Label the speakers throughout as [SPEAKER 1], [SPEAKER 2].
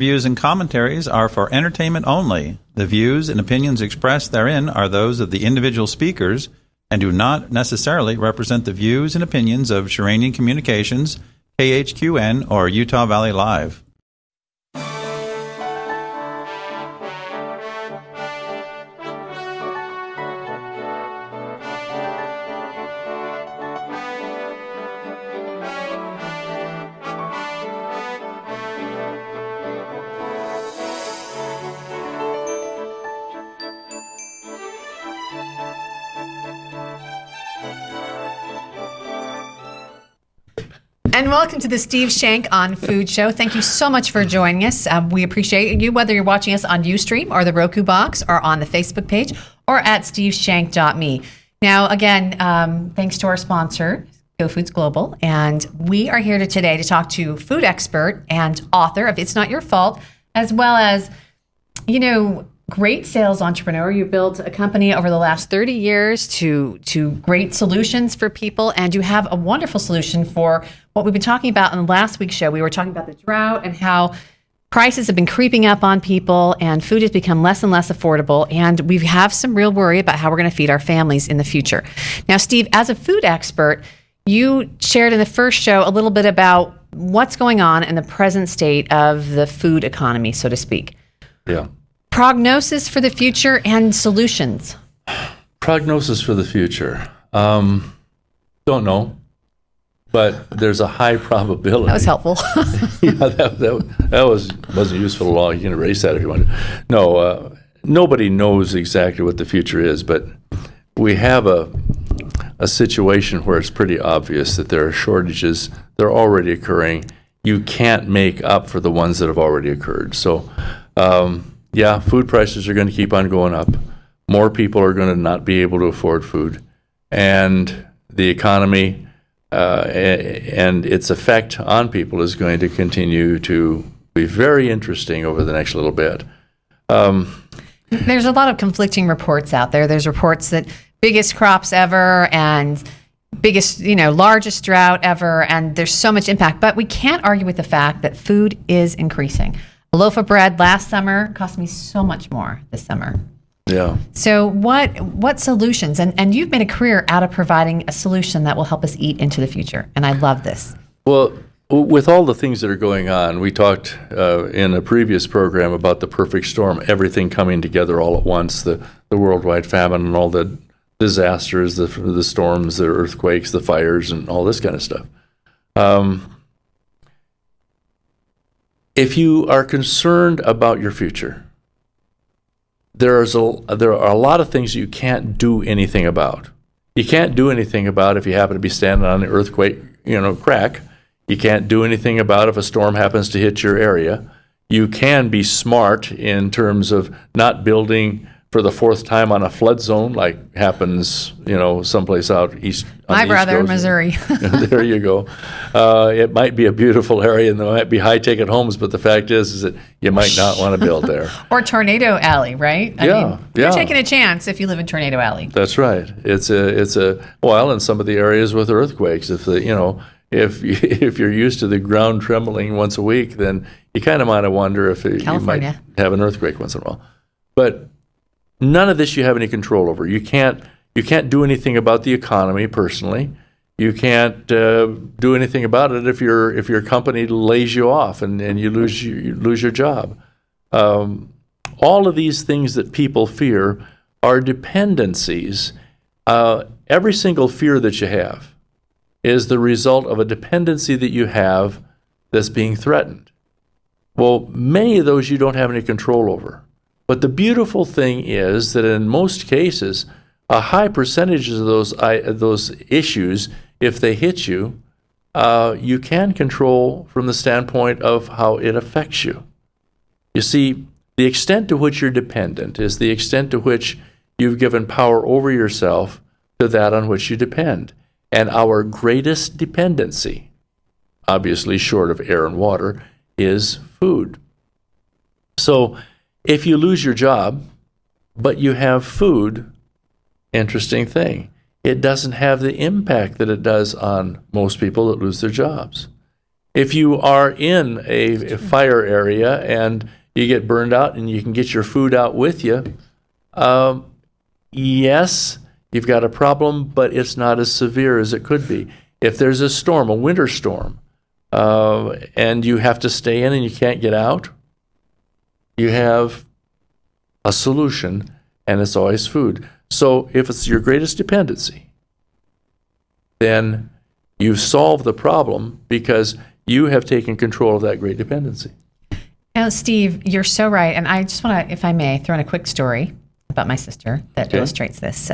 [SPEAKER 1] Views and commentaries are for entertainment only. The views and opinions expressed therein are those of the individual speakers and do not necessarily represent the views and opinions of Sheranian Communications, KHQN, or Utah Valley Live.
[SPEAKER 2] And welcome to the Steve Shenk on Food Show. Thank you so much for joining us. We appreciate you, whether you're watching us on Ustream or the Roku box or on the Facebook page or at steveshank.me. Now, again, thanks to our sponsor, Go Foods Global. And we are here today to talk to food expert and author of It's Not Your Fault, as well as, great sales entrepreneur. You built a company over the last 30 years to great solutions for people, and you have a wonderful solution for what we've been talking about in last week's show. We were talking about the drought and how prices have been creeping up on people and food has become less and less affordable, and we have some real worry about how we're going to feed our families in the future. Now, Steve, as a food expert, you shared in the first show a little bit about what's going on in the present state of the food economy, so to speak.
[SPEAKER 3] Yeah.
[SPEAKER 2] Prognosis for the future and solutions.
[SPEAKER 3] Prognosis for the future. Don't know, but there's a high probability.
[SPEAKER 2] That was helpful.
[SPEAKER 3] Yeah, that wasn't useful at all. You can erase that if you want to. No, nobody knows exactly what the future is, but we have a situation where it's pretty obvious that there are shortages. They're already occurring. You can't make up for the ones that have already occurred. So, yeah, food prices are going to keep on going up. More people are going to not be able to afford food. And the economy and its effect on people is going to continue to be very interesting over the next little bit.
[SPEAKER 2] There's a lot of conflicting reports out there. There's reports that biggest crops ever and biggest, largest drought ever, and there's so much impact. But we can't argue with the fact that food is increasing. A loaf of bread last summer cost me so much more this summer.
[SPEAKER 3] Yeah.
[SPEAKER 2] So what solutions? And you've made a career out of providing a solution that will help us eat into the future. And I love this.
[SPEAKER 3] Well, with all the things that are going on, we talked in a previous program about the perfect storm, everything coming together all at once, the worldwide famine and all the disasters, the storms, the earthquakes, the fires, and all this kind of stuff. If you are concerned about your future, there are a lot of things you can't do anything about. You can't do anything about if you happen to be standing on an earthquake, crack. You can't do anything about if a storm happens to hit your area. You can be smart in terms of not building for the fourth time on a flood zone, like happens, someplace out east.
[SPEAKER 2] My brother, Missouri.
[SPEAKER 3] There you go. It might be a beautiful area, and there might be high-ticket homes, but the fact is that you might not want to build there.
[SPEAKER 2] Or Tornado Alley, right? I mean,
[SPEAKER 3] yeah.
[SPEAKER 2] You're taking a chance if you live in Tornado Alley.
[SPEAKER 3] That's right. It's in some of the areas with earthquakes, if you're used to the ground trembling once a week, then you kind of might wonder if you might have an earthquake once in a while. But none of this you have any control over. You can't do anything about the economy personally. You can't do anything about it if your company lays you off and you lose your job. All of these things that people fear are dependencies. Every single fear that you have is the result of a dependency that you have that's being threatened. Well, many of those you don't have any control over. But the beautiful thing is that in most cases, a high percentage of those issues, if they hit you, you can control from the standpoint of how it affects you. You see, the extent to which you're dependent is the extent to which you've given power over yourself to that on which you depend. And our greatest dependency, obviously short of air and water, is food. So if you lose your job, but you have food, interesting thing, it doesn't have the impact that it does on most people that lose their jobs. If you are in a fire area and you get burned out and you can get your food out with you, yes, you've got a problem, but it's not as severe as it could be. If there's a storm, a winter storm, and you have to stay in and you can't get out, you have a solution, and it's always food. So if it's your greatest dependency, then you've solved the problem because you have taken control of that great dependency.
[SPEAKER 2] Now, Steve, you're so right. And I just want to, if I may, throw in a quick story about my sister that illustrates this.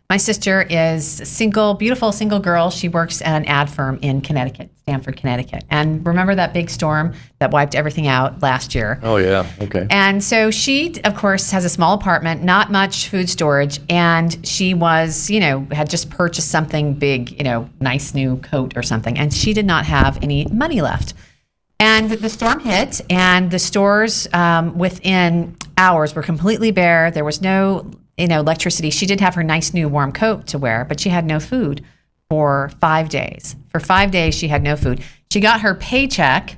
[SPEAKER 2] My sister is a single, beautiful single girl. She works at an ad firm in Connecticut, Stamford, Connecticut. And remember that big storm that wiped everything out last year?
[SPEAKER 3] Oh, yeah. Okay.
[SPEAKER 2] And so she, of course, has a small apartment, not much food storage. And she was, had just purchased something big, nice new coat or something. And she did not have any money left. And the storm hit, and the stores within hours were completely bare. There was no, electricity. She did have her nice new warm coat to wear, but she had no food for 5 days. For 5 days, she had no food. She got her paycheck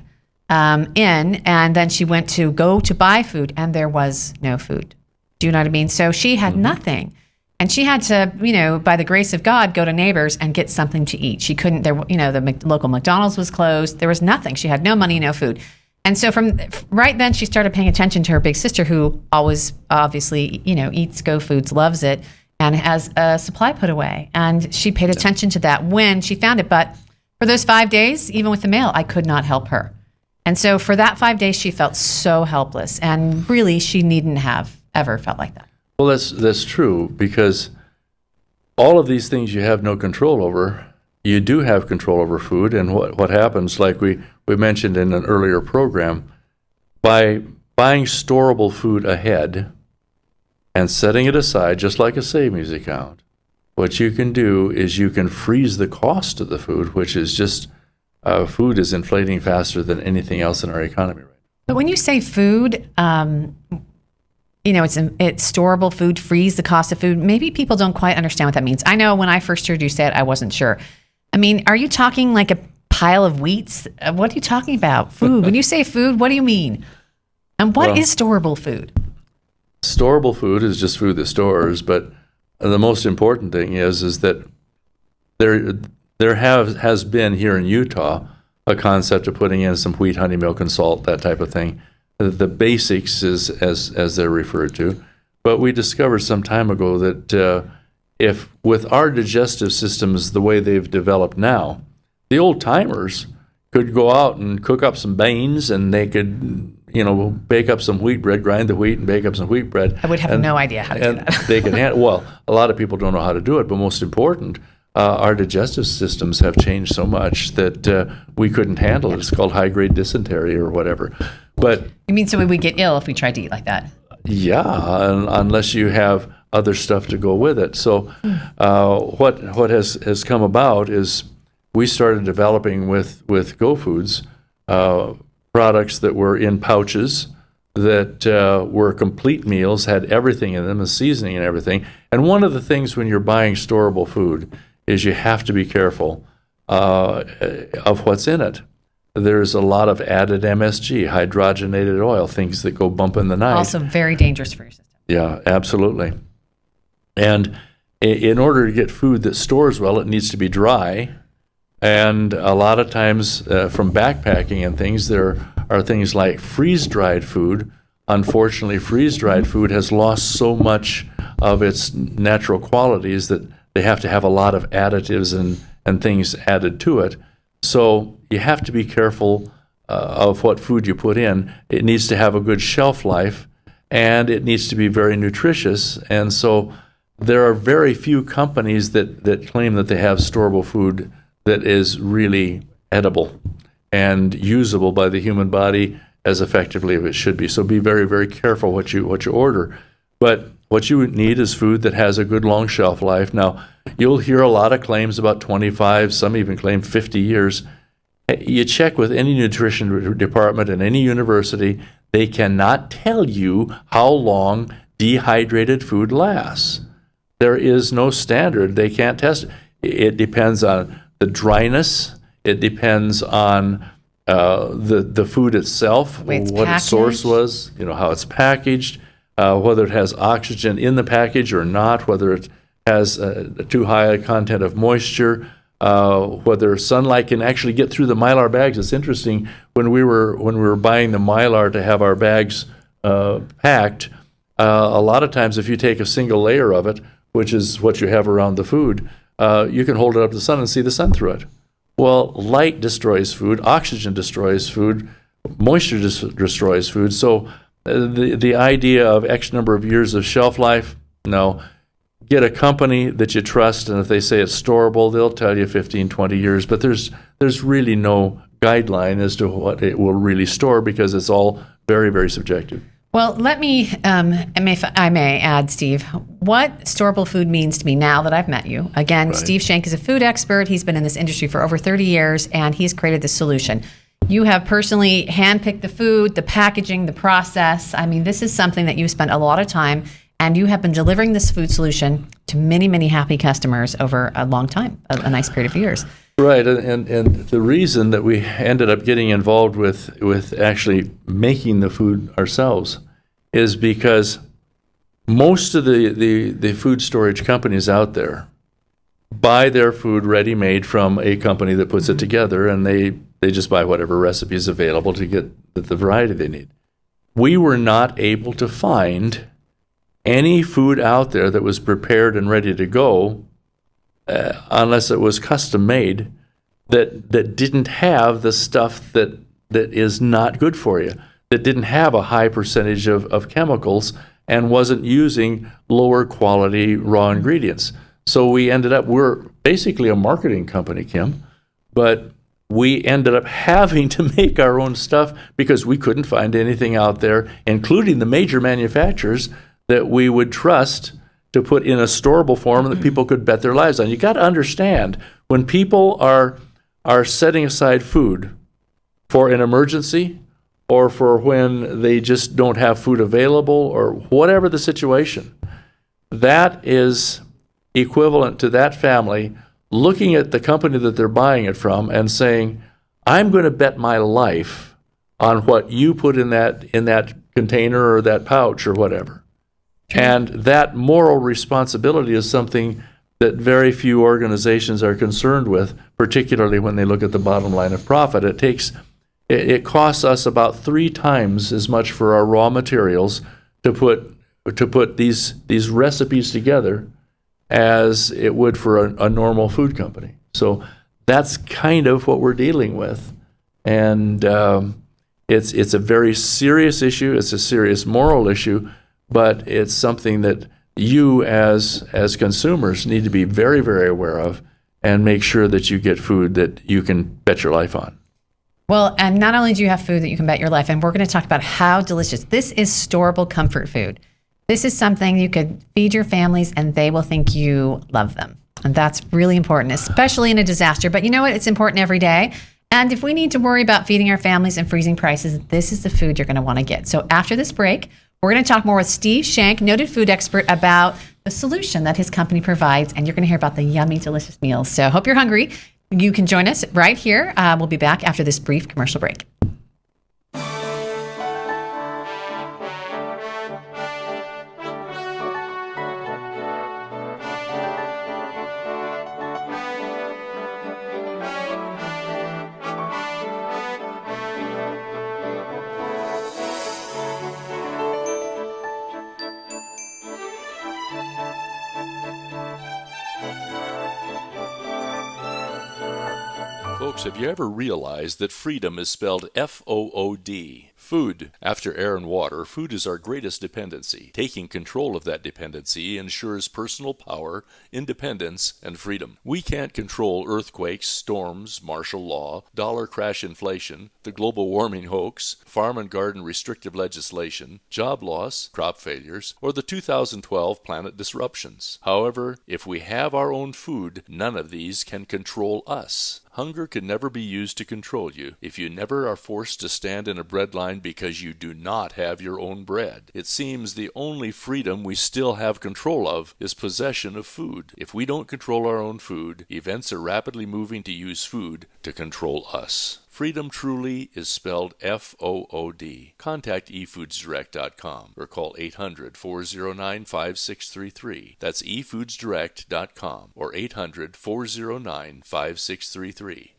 [SPEAKER 2] in, and then she went to go to buy food, and there was no food. Do you know what I mean? So she had nothing. And she had to, by the grace of God, go to neighbors and get something to eat. She couldn't, the local McDonald's was closed. There was nothing. She had no money, no food. And so from right then, she started paying attention to her big sister, who always, obviously, eats Go Foods, loves it, and has a supply put away. And she paid attention to that when she found it. But for those 5 days, even with the mail, I could not help her. And so for that 5 days, she felt so helpless. And really, she needn't have ever felt like that.
[SPEAKER 3] Well, that's true, because all of these things you have no control over, you do have control over food. And what happens, like we mentioned in an earlier program, by buying storable food ahead and setting it aside, just like a savings account, what you can do is you can freeze the cost of the food, which is just, food is inflating faster than anything else in our economy right now.
[SPEAKER 2] But when you say food, it's storable food, freeze the cost of food. Maybe people don't quite understand what that means. I know when I first heard you say it, I wasn't sure. I mean, are you talking like a pile of wheats? What are you talking about? Food. When you say food, what do you mean? And what is storable food?
[SPEAKER 3] Storable food is just food that stores, but the most important thing is that there has been here in Utah a concept of putting in some wheat, honey, milk, and salt, that type of thing. The basics is as they're referred to. But we discovered some time ago that if with our digestive systems the way they've developed now, the old timers could go out and cook up some beans, and they could, bake up some wheat bread, grind the wheat and bake up some wheat bread.
[SPEAKER 2] I would have no idea how to do that.
[SPEAKER 3] They could well, a lot of people don't know how to do it, but most important, our digestive systems have changed so much that we couldn't handle it. It's called high-grade dysentery or whatever. But
[SPEAKER 2] you mean so we would get ill if we tried to eat like that?
[SPEAKER 3] Yeah, unless you have other stuff to go with it. So what has come about is we started developing with Go Foods products that were in pouches that were complete meals, had everything in them, the seasoning and everything. And one of the things when you're buying storable food is you have to be careful of what's in it. There's a lot of added MSG, hydrogenated oil, things that go bump in the night.
[SPEAKER 2] Also very dangerous for your system.
[SPEAKER 3] Yeah, absolutely. And in order to get food that stores well, it needs to be dry. And a lot of times from backpacking and things, there are things like freeze-dried food. Unfortunately, freeze-dried food has lost so much of its natural qualities that they have to have a lot of additives and things added to it. So you have to be careful of what food you put in. It needs to have a good shelf life, and it needs to be very nutritious. And so there are very few companies that claim that they have storable food that is really edible and usable by the human body as effectively as it should be. So be very, very careful what you order. But what you need is food that has a good long shelf life. Now, you'll hear a lot of claims about 25, some even claim 50 years. You check with any nutrition department in any university, they cannot tell you how long dehydrated food lasts. There is no standard. They can't test it. It depends on the dryness. It depends on the food itself, what its source was, how it's packaged, whether it has oxygen in the package or not, whether it has too high a content of moisture, whether sunlight can actually get through the Mylar bags. It's interesting, when we were buying the Mylar to have our bags packed, a lot of times if you take a single layer of it, which is what you have around the food, you can hold it up to the sun and see the sun through it. Well, light destroys food, oxygen destroys food, moisture destroys food. So the idea of X number of years of shelf life, no. Get a company that you trust, and if they say it's storable, they'll tell you 15, 20 years. But there's really no guideline as to what it will really store, because it's all very, very subjective.
[SPEAKER 2] Well, let me, if I may add, Steve, what storable food means to me now that I've met you. Again, right. Steve Shenk is a food expert. He's been in this industry for over 30 years, and he's created this solution. You have personally handpicked the food, the packaging, the process. I mean, this is something that you spent a lot of time, and you have been delivering this food solution to many, many happy customers over a long time, a nice period of years.
[SPEAKER 3] Right, and the reason that we ended up getting involved with actually making the food ourselves is because most of the food storage companies out there buy their food ready-made from a company that puts it together, and they just buy whatever recipe is available to get the variety they need. We were not able to find any food out there that was prepared and ready to go, unless it was custom made, that didn't have the stuff that is not good for you, that didn't have a high percentage of chemicals and wasn't using lower quality raw ingredients. So we ended up, we're basically a marketing company, Kim, but we ended up having to make our own stuff because we couldn't find anything out there, including the major manufacturers, that we would trust to put in a storable form that people could bet their lives on. You got to understand, when people are setting aside food for an emergency or for when they just don't have food available or whatever the situation, that is equivalent to that family looking at the company that they're buying it from and saying, I'm going to bet my life on what you put in that container or that pouch or whatever. And that moral responsibility is something that very few organizations are concerned with, particularly when they look at the bottom line of profit. It costs us about 3 times as much for our raw materials to put these recipes together as it would for a normal food company. So that's kind of what we're dealing with. And it's a very serious issue. It's a serious moral issue. But it's something that you as consumers need to be very, very aware of and make sure that you get food that you can bet your life on.
[SPEAKER 2] Well, and not only do you have food that you can bet your life, and we're going to talk about how delicious. This is storable comfort food. This is something you could feed your families and they will think you love them. And that's really important, especially in a disaster. But you know what? It's important every day. And if we need to worry about feeding our families and freezing prices, this is the food you're going to want to get. So after this break, we're going to talk more with Steve Shenk, noted food expert, about the solution that his company provides. And you're going to hear about the yummy, delicious meals. So hope you're hungry. You can join us right here. We'll be back after this brief commercial break.
[SPEAKER 4] Folks, have you ever realized that freedom is spelled F-O-O-D? Food. After air and water, food is our greatest dependency. Taking control of that dependency ensures personal power, independence, and freedom. We can't control earthquakes, storms, martial law, dollar crash inflation, the global warming hoax, farm and garden restrictive legislation, job loss, crop failures, or the 2012 planet disruptions. However, if we have our own food, none of these can control us. Hunger can never be used to control you if you never are forced to stand in a bread line because you do not have your own bread. It seems the only freedom we still have control of is possession of food. If we don't control our own food, events are rapidly moving to use food to control us. Freedom truly is spelled F-O-O-D. Contact efoodsdirect.com or call 800-409-5633. That's efoodsdirect.com or 800-409-5633.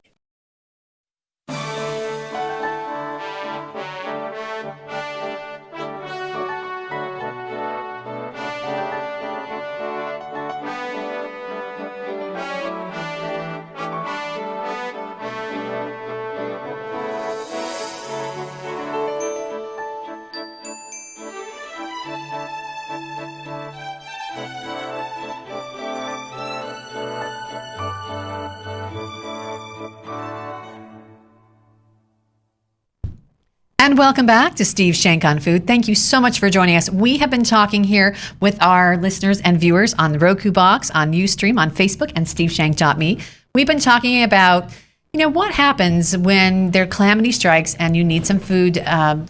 [SPEAKER 2] And welcome back to Steve Shenk on Food. Thank you so much for joining us. We have been talking here with our listeners and viewers on the Roku box, on Ustream, on Facebook, and steveshank.me. We've been talking about, what happens when there are calamity strikes and you need some food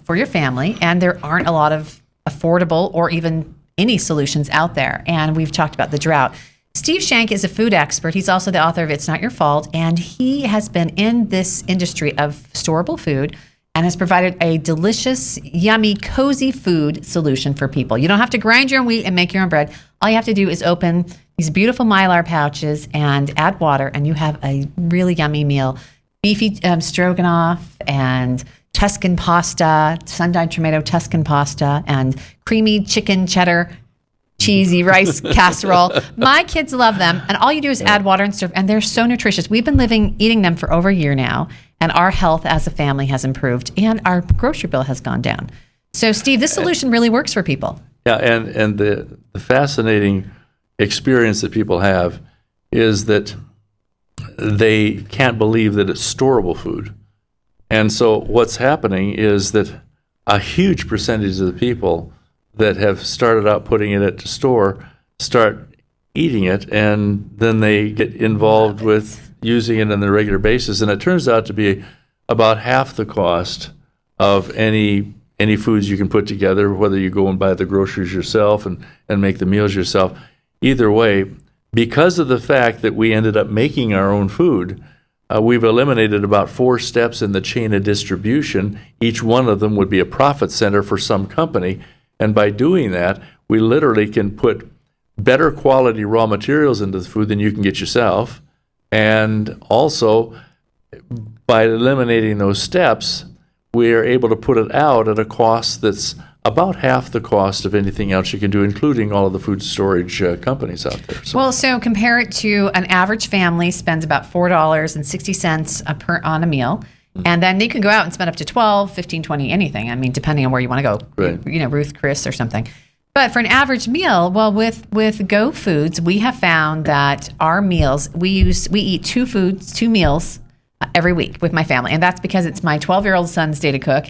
[SPEAKER 2] for your family, and there aren't a lot of affordable or even any solutions out there. And we've talked about the drought. Steve Shenk is a food expert. He's also the author of It's Not Your Fault, and he has been in this industry of storable food and has provided a delicious, yummy, cozy food solution for people. You don't have to grind your own wheat and make your own bread. All you have to do is open these beautiful Mylar pouches and add water, and you have a really yummy meal. Beefy stroganoff and Tuscan pasta, sun-dyed tomato Tuscan pasta, and creamy chicken cheddar cheesy rice casserole. My kids love them, and all you do is add water and serve, and they're so nutritious. We've been eating them for over a year now, and our health as a family has improved, and our grocery bill has gone down. So, Steve, this solution really works for people.
[SPEAKER 3] Yeah, and the fascinating experience that people have is that they can't believe that it's storable food. And so what's happening is that a huge percentage of the people that have started out putting it at the store start eating it, and then they get involved with using it on a regular basis. And it turns out to be about half the cost of any foods you can put together, whether you go and buy the groceries yourself and make the meals yourself. Either way, because of the fact that we ended up making our own food, we've eliminated about 4 steps in the chain of distribution. Each one of them would be a profit center for some company. And by doing that, we literally can put better quality raw materials into the food than you can get yourself. And also, by eliminating those steps, we are able to put it out at a cost that's about half the cost of anything else you can do, including all of the food storage companies out there.
[SPEAKER 2] So compare it to an average family spends about $4.60 on a meal. And then they can go out and spend up to 12, 15, 20, anything. I mean, depending on where you want to go.
[SPEAKER 3] Right.
[SPEAKER 2] Ruth Chris or something. But for an average meal, well, with Go Foods, we have found that our meals, we eat 2 meals every week with my family. And that's because it's my 12-year-old son's day to cook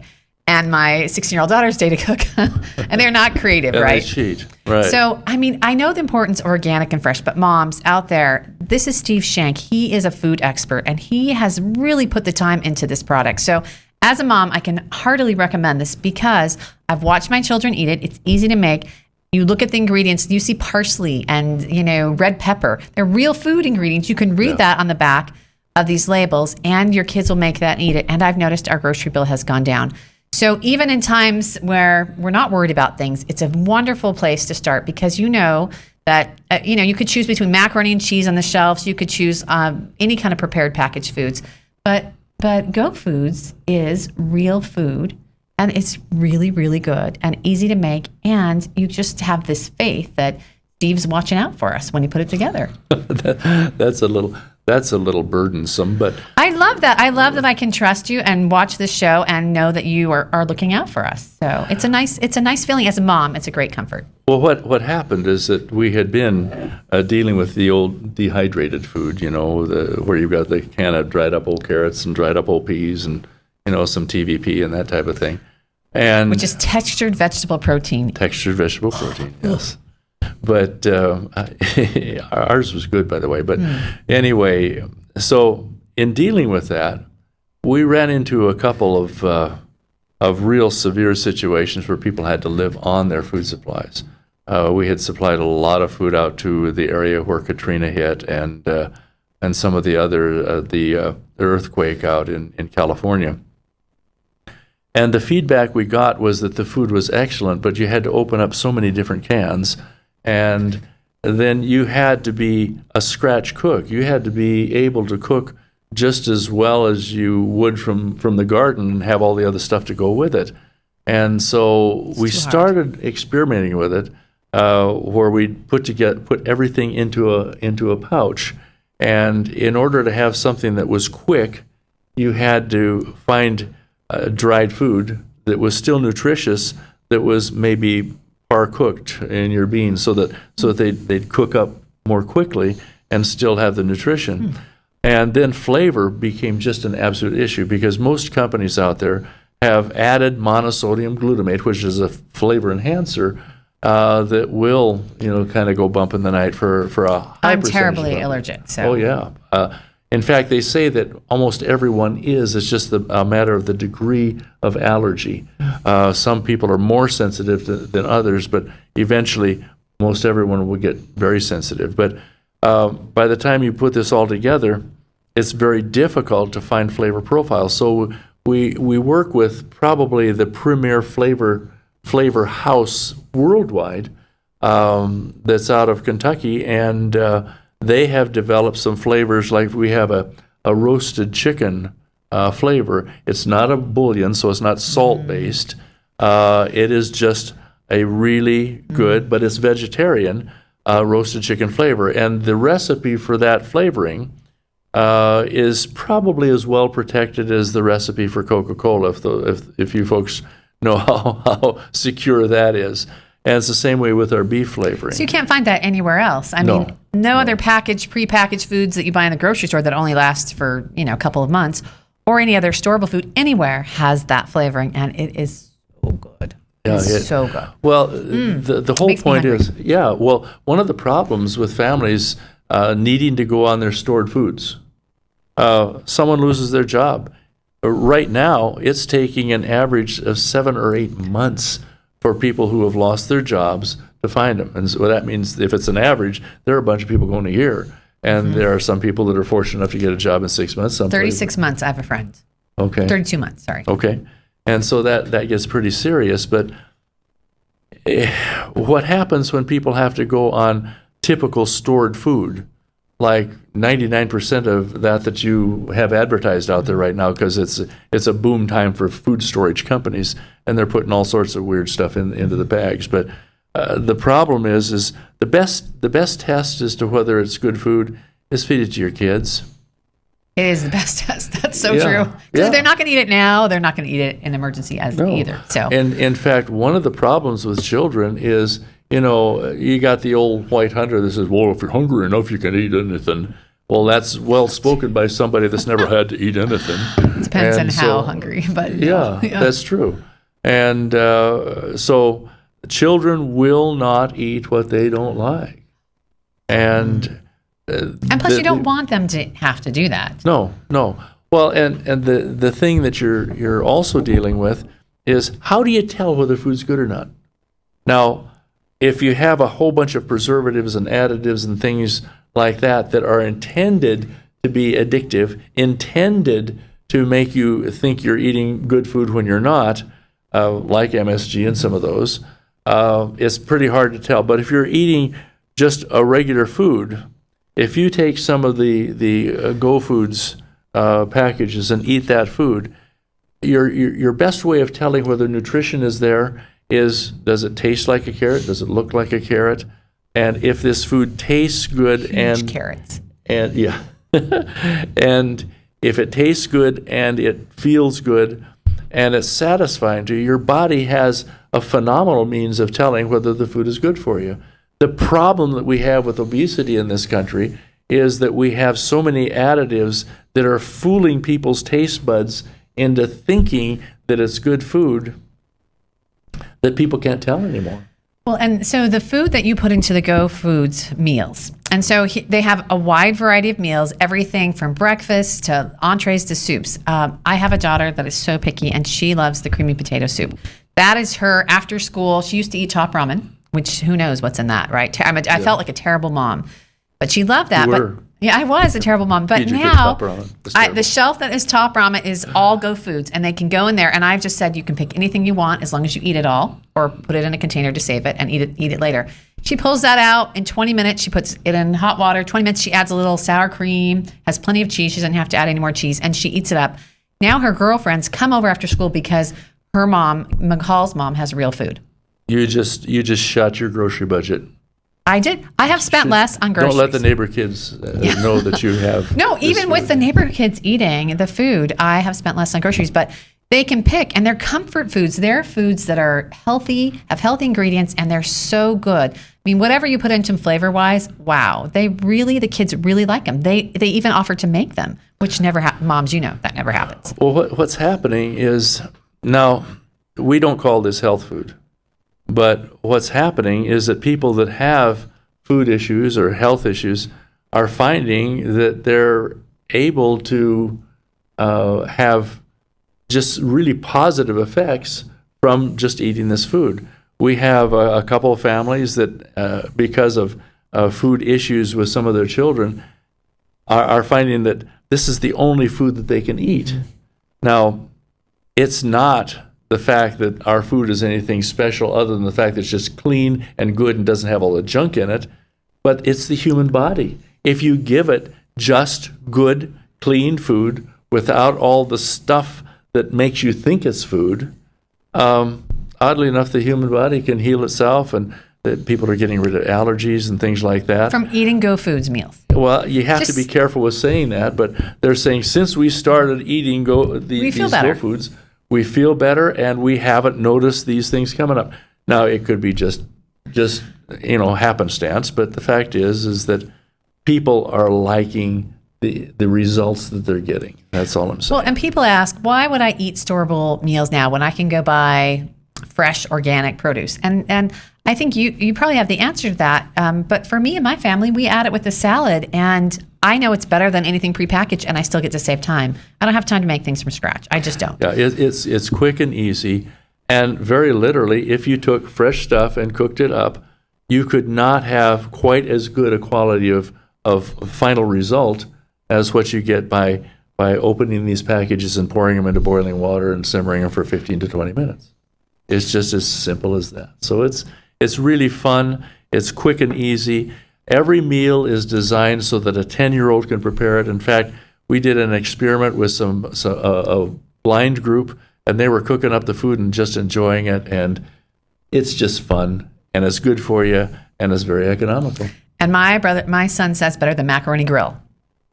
[SPEAKER 2] and my 16-year-old daughter's day to cook. And they're not creative,
[SPEAKER 3] and
[SPEAKER 2] right?
[SPEAKER 3] They cheat. Right.
[SPEAKER 2] So, I mean, I know the importance of organic and fresh, but moms out there, this is Steve Shenk. He is a food expert, and he has really put the time into this product. So as a mom, I can heartily recommend this because I've watched my children eat it. It's easy to make. You look at the ingredients, you see parsley and, red pepper. They're real food ingredients. You can read that on the back of these labels, and your kids will make that and eat it. And I've noticed our grocery bill has gone down. So even in times where we're not worried about things, it's a wonderful place to start because that, you could choose between macaroni and cheese on the shelves. You could choose any kind of prepared packaged foods. But Go Foods is real food, and it's really, really good and easy to make. And you just have this faith that Steve's watching out for us when he put it together.
[SPEAKER 3] That's a little burdensome, but
[SPEAKER 2] I love that. I love that I can trust you and watch this show and know that you are looking out for us. So it's a nice feeling as a mom. It's a great comfort.
[SPEAKER 3] Well, what happened is that we had been dealing with the old dehydrated food, where you've got the can of dried up old carrots and dried up old peas and some TVP and that type of thing, and
[SPEAKER 2] which is textured vegetable protein.
[SPEAKER 3] Textured vegetable protein, yes. But ours was good, by the way. But anyway, so in dealing with that, we ran into a couple of real severe situations where people had to live on their food supplies. We had supplied a lot of food out to the area where Katrina hit, and and some of the other the earthquake out in California. And the feedback we got was that the food was excellent, but you had to open up so many different cans, and then you had to be a scratch cook. You had to be able to cook just as well as you would from the garden and have all the other stuff to go with it. And so we started experimenting with it, where we put everything into a pouch. And in order to have something that was quick, you had to find dried food that was still nutritious, that was maybe par cooked in your beans, so that they'd cook up more quickly and still have the nutrition. And then flavor became just an absolute issue, because most companies out there have added monosodium glutamate, which is a flavor enhancer that will, kind of go bump in the night for a high
[SPEAKER 2] I'm
[SPEAKER 3] percentage
[SPEAKER 2] terribly
[SPEAKER 3] of
[SPEAKER 2] allergic. So.
[SPEAKER 3] Oh yeah. In fact, they say that almost everyone is. It's just a matter of the degree of allergy. Some people are more sensitive than others, but eventually most everyone will get very sensitive. But by the time you put this all together, it's very difficult to find flavor profiles. So we work with probably the premier flavor house worldwide that's out of Kentucky, and they have developed some flavors. Like we have a roasted chicken flavor. It's not a bouillon, so it's not salt-based. It is just a really good, but it's vegetarian, roasted chicken flavor. And the recipe for that flavoring is probably as well protected as the recipe for Coca-Cola, if you folks know how secure that is. And it's the same way with our beef flavoring.
[SPEAKER 2] So you can't find that anywhere else. I mean, no other prepackaged foods that you buy in the grocery store that only lasts for, a couple of months, or any other storable food anywhere has that flavoring, and it is so good. It's so good.
[SPEAKER 3] Well, the whole point is, one of the problems with families needing to go on their stored foods, someone loses their job. Right now, it's taking an average of 7 or 8 months for people who have lost their jobs to find them. And so that means if it's an average, there are a bunch of people going a year. And there are some people that are fortunate enough to get a job in 6 months.
[SPEAKER 2] 36 months, I have a friend.
[SPEAKER 3] Okay.
[SPEAKER 2] 32 months, sorry.
[SPEAKER 3] Okay. And so that gets pretty serious. But what happens when people have to go on typical stored food, like 99% of that you have advertised out there right now, because it's a boom time for food storage companies, and they're putting all sorts of weird stuff into the bags. But the problem is the best test as to whether it's good food is feed it to your kids.
[SPEAKER 2] It is the best test. That's so true. Because if they're not going to eat it now, they're not going to eat it in emergency either. So,
[SPEAKER 3] and in fact, one of the problems with children is, you got the old white hunter that says, well, if you're hungry enough, you can eat anything. Well, that's well spoken by somebody that's never had to eat anything.
[SPEAKER 2] Depends on how hungry, but
[SPEAKER 3] yeah, that's true. And so children will not eat what they don't like. And
[SPEAKER 2] plus, you don't want them to have to do that.
[SPEAKER 3] No. Well, and the thing that you're also dealing with is, how do you tell whether food's good or not? Now, if you have a whole bunch of preservatives and additives and things like that are intended to be addictive, intended to make you think you're eating good food when you're not, like MSG and some of those, it's pretty hard to tell. But if you're eating just a regular food, if you take some of the Go Foods packages and eat that food, your best way of telling whether nutrition is there is, does it taste like a carrot? Does it look like a carrot? And if this food tastes good,
[SPEAKER 2] Huge carrots.
[SPEAKER 3] And and if it tastes good and it feels good and it's satisfying to you, your body has a phenomenal means of telling whether the food is good for you. The problem that we have with obesity in this country is that we have so many additives that are fooling people's taste buds into thinking that it's good food, that people can't tell anymore.
[SPEAKER 2] Well, and so the food that you put into the Go Foods meals, and so they have a wide variety of meals, everything from breakfast to entrees to soups. I have a daughter that is so picky, and she loves the creamy potato soup. That is her after school. She used to eat top ramen, which who knows what's in that, right? I felt like a terrible mom, but she loved that. Yeah, I was a terrible mom. But
[SPEAKER 3] Did you get
[SPEAKER 2] now,
[SPEAKER 3] Top Ramen?
[SPEAKER 2] the shelf that is Top Ramen is all Go Foods, and they can go in there. And I've just said you can pick anything you want as long as you eat it all, or put it in a container to save it and eat it later. She pulls that out in 20 minutes. She puts it in hot water. 20 minutes, she adds a little sour cream, has plenty of cheese. She doesn't have to add any more cheese, and she eats it up. Now her girlfriends come over after school because her mom, McCall's mom, has real food.
[SPEAKER 3] You just shot your grocery budget.
[SPEAKER 2] I did. I have spent less on groceries.
[SPEAKER 3] Don't let the neighbor kids know that you have.
[SPEAKER 2] No, even with the neighbor kids eating the food, I have spent less on groceries. But they can pick, and they're comfort foods. They're foods that are healthy, have healthy ingredients, and they're so good. I mean, whatever you put into them flavor-wise, wow. The kids really like them. They even offer to make them, which never moms, that never happens.
[SPEAKER 3] Well, what's happening is, now, we don't call this health food. But what's happening is that people that have food issues or health issues are finding that they're able to have just really positive effects from just eating this food. We have a couple of families that, because of food issues with some of their children, are finding that this is the only food that they can eat. Now, it's not the fact that our food is anything special other than the fact that it's just clean and good and doesn't have all the junk in it, but it's the human body. If you give it just good, clean food without all the stuff that makes you think it's food, oddly enough, the human body can heal itself, and that people are getting rid of allergies and things like that.
[SPEAKER 2] From eating Go Foods meals.
[SPEAKER 3] Well, you have to be careful with saying that, but they're saying since we started eating these Go Foods, we feel better, and we haven't noticed these things coming up. Now, it could be just happenstance, but the fact is that people are liking the results that they're getting. That's all I'm saying.
[SPEAKER 2] Well, and people ask, why would I eat storable meals now when I can go buy fresh organic produce? And I think you probably have the answer to that. But for me and my family, we add it with the salad, and I know it's better than anything prepackaged, and I still get to save time. I don't have time to make things from scratch. I just don't.
[SPEAKER 3] Yeah, it's quick and easy, and very literally, if you took fresh stuff and cooked it up, you could not have quite as good a quality of final result as what you get by opening these packages and pouring them into boiling water and simmering them for 15 to 20 minutes. It's just as simple as that. So it's really fun. It's quick and easy. Every meal is designed so that a 10-year-old can prepare it. In fact, we did an experiment with a blind group, and they were cooking up the food and just enjoying it. And it's just fun, and it's good for you, and it's very economical.
[SPEAKER 2] And my son says better than macaroni grill,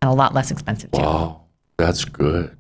[SPEAKER 2] and a lot less expensive too.
[SPEAKER 3] Wow, that's good.